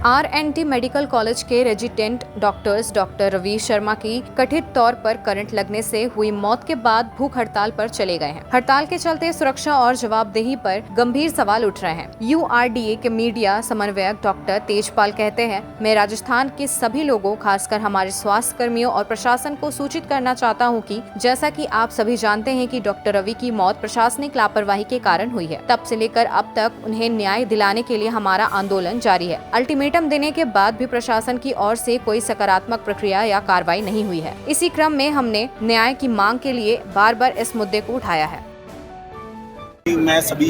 RNT medical college के resident doctors doctor Ravi Sharma की कथित तौर पर करंट लगने से हुई मौत के बाद भूख हड़ताल पर चले गए हैं। हड़ताल के चलते सुरक्षा और जवाबदेही पर गंभीर सवाल उठ रहे हैं। URDA के मीडिया समन्वयक डॉक्टर तेजपाल कहते हैं, मैं राजस्थान के सभी लोगों, खासकर हमारे स्वास्थ्य कर्मियों और प्रशासन को सूचित करना चाहता हूं कि जैसा कि आप सभी जानते हैं कि डॉक्टर रवि की मौत प्रशासनिक लापरवाही के कारण हुई है। तब से लेकर अब तक उन्हें न्याय दिलाने के लिए हमारा आंदोलन जारी है। अल्टीमेटम देने के बाद भी प्रशासन की ओर से कोई सकारात्मक प्रक्रिया या कार्रवाई नहीं हुई है। इसी क्रम में हमने न्याय की मांग के लिए बार-बार इस मुद्दे को उठाया है। मैं सभी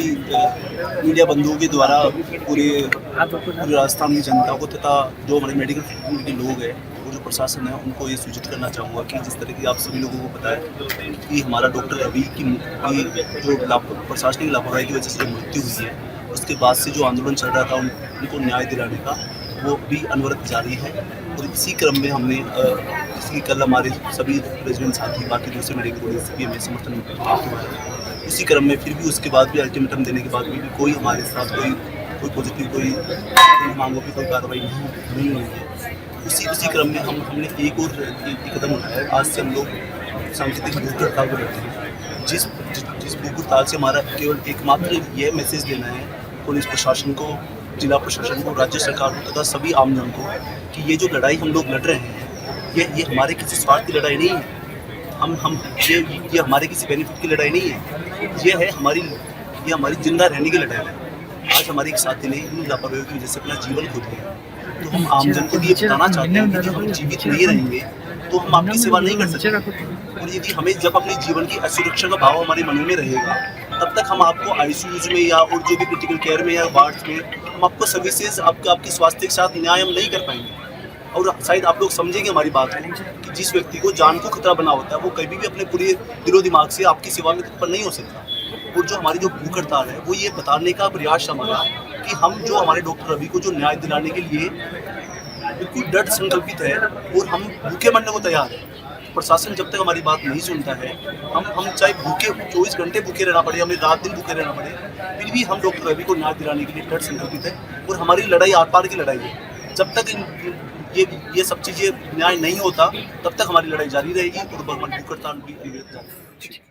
मीडिया बंधुओं के द्वारा पूरे राजस्थान की जनता को तथा जो हमारे मेडिकल फील्ड के लोग हैं और जो प्रशासन है उनको ये सूचित करना चाहूँगा कि जिस तरह की आप सभी लोगों को पता है कि हमारा डॉक्टर रवि की जो प्रशासनिक लापरवाही की वजह से मृत्यु हुई है, उसके बाद से जो आंदोलन चल रहा था उनको न्याय दिलाने का, वो भी अनवरत जारी है। और इसी क्रम में हमने इसकी कल हमारे सभी रेजिडेंट साथी बाकी दूसरे मेडिकल कॉलेज से भी हमें समर्थन प्राप्त हुआ है। इसी क्रम में फिर भी उसके बाद भी अल्टीमेटम देने के बाद भी कोई हमारे साथ कोई पॉजिटिव कोई मांगों की कोई कार्रवाई नहीं हुई है। उसी क्रम में हमने एक कदम उठाया है। आज से हम लोग सांकेतिक भूख हड़ताल को बैठे हैं। जिस भूख हड़ताल से हमारा केवल एकमात्र यह मैसेज देना है पुलिस प्रशासन को, जिला प्रशासन को, राज्य सरकार को तथा सभी आमजन को कि ये जो लड़ाई हम लोग लड़ रहे हैं ये हमारे किसी स्वार्थ की लड़ाई नहीं है। ये हमारे किसी बेनिफिट की लड़ाई नहीं है। ये हमारी जिंदा रहने की लड़ाई है। आज हमारे एक साथी ने इन लापरवाही की वजह से अपना जीवन खो दिया, तो हम आमजन को ये बताना चाहते हैं कि हम जीवित नहीं रहेंगे तो हम आपकी सेवा नहीं कर सकते। और यदि हमें जब अपने जीवन की असुरक्षा का भाव हमारे मन में रहेगा, तब तक हम आपको ICUs में या और जो भी क्रिटिकल केयर में या वार्ड्स में हम आपको सर्विसेज आपके स्वास्थ्य के साथ न्याय हम नहीं कर पाएंगे। और शायद आप लोग समझेंगे हमारी बात को कि जिस व्यक्ति को जान को खतरा बना होता है वो कभी भी अपने पूरे दिलो दिमाग से आपकी सेवा में तत्पर नहीं हो सकता। और जो हमारी जो भूख हड़ताल है वो ये बताने का प्रयास हमारा कि हम जो हमारे डॉक्टर रवि को जो न्याय दिलाने के लिए बिल्कुल दृढ़ संकल्पित है और हम भूखे मरने को तैयार है। प्रशासन जब तक हमारी बात नहीं सुनता है, हम चाहे भूखे 24 घंटे भूखे रहना पड़े, हमें रात दिन भूखे रहना पड़े, फिर भी हम डॉक्टर रवि को न्याय दिलाने के लिए दृढ़ संकल्पित है। और हमारी लड़ाई आर पार की लड़ाई है। जब तक ये सब चीज़ें न्याय नहीं होता तब तक हमारी लड़ाई जारी रहेगी और भूख हड़ताल भी जारी रहेगी।